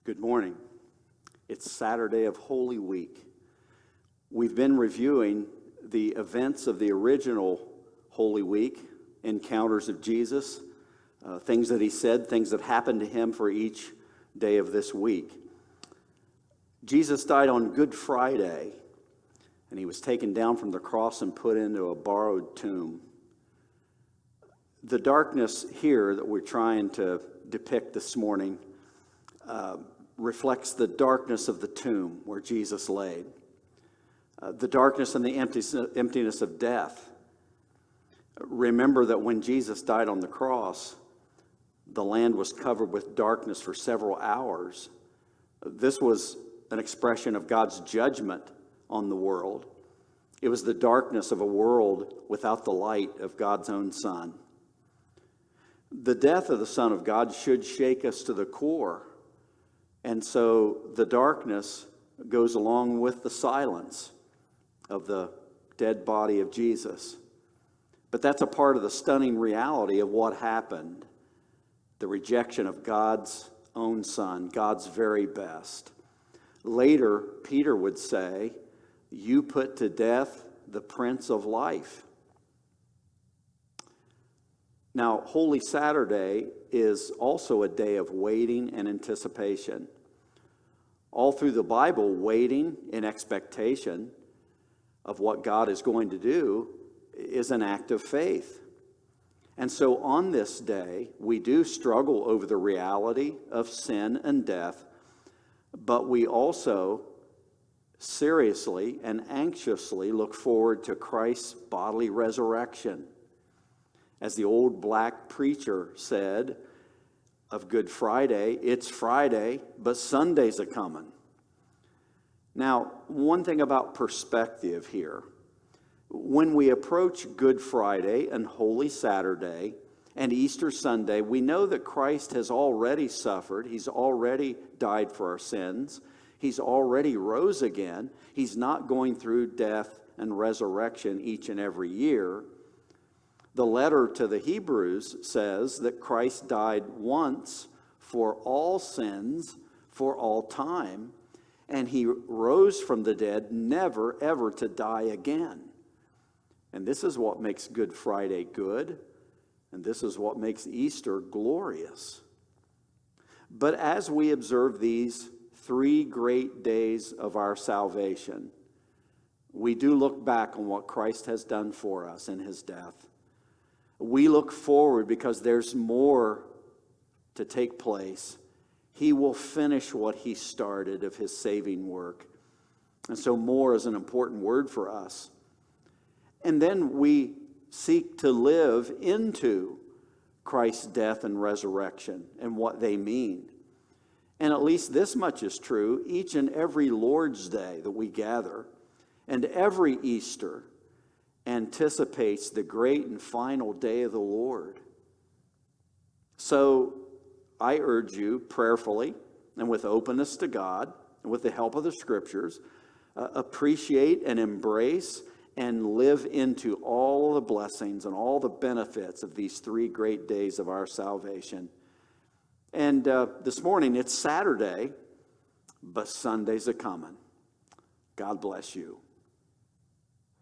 Good morning. It's Saturday of Holy Week. We've been reviewing the events of the original Holy Week, encounters of Jesus, things that he said, things that happened to him for each day of this week. Jesus died on Good Friday, and he was taken down from the cross and put into a borrowed tomb. The darkness here that we're trying to depict this morning reflects the darkness of the tomb where Jesus laid, the darkness and the emptiness of death. Remember that when Jesus died on the cross, the land was covered with darkness for several hours. This was an expression of God's judgment on the world. It was the darkness of a world without the light of God's own Son. The death of the Son of God should shake us to the core. And so the darkness goes along with the silence of the dead body of Jesus. But that's a part of the stunning reality of what happened, the rejection of God's own Son, God's very best. Later, Peter would say, "You put to death the Prince of Life." Now, Holy Saturday is also a day of waiting and anticipation. All through the Bible, waiting in expectation of what God is going to do is an act of faith. And so on this day, we do struggle over the reality of sin and death, but we also seriously and anxiously look forward to Christ's bodily resurrection. As the old black preacher said of Good Friday, it's Friday, but Sunday's a-coming. Now, one thing about perspective here. When we approach Good Friday and Holy Saturday and Easter Sunday, we know that Christ has already suffered. He's already died for our sins. He's already rose again. He's not going through death and resurrection each and every year. The letter to the Hebrews says that Christ died once for all sins for all time, and he rose from the dead, never ever to die again. And this is what makes Good Friday good, and this is what makes Easter glorious. But as we observe these 3 great days of our salvation, we do look back on what Christ has done for us in his death. We look forward because there's more to take place. He will finish what he started of his saving work. And so more is an important word for us. And then we seek to live into Christ's death and resurrection and what they mean. And at least this much is true each and every Lord's Day that we gather, and every Easter anticipates the great and final day of the Lord. So I urge you prayerfully and with openness to God and with the help of the Scriptures, appreciate and embrace and live into all the blessings and all the benefits of these 3 great days of our salvation. And this morning, it's Saturday, but Sunday's a-coming. God bless you.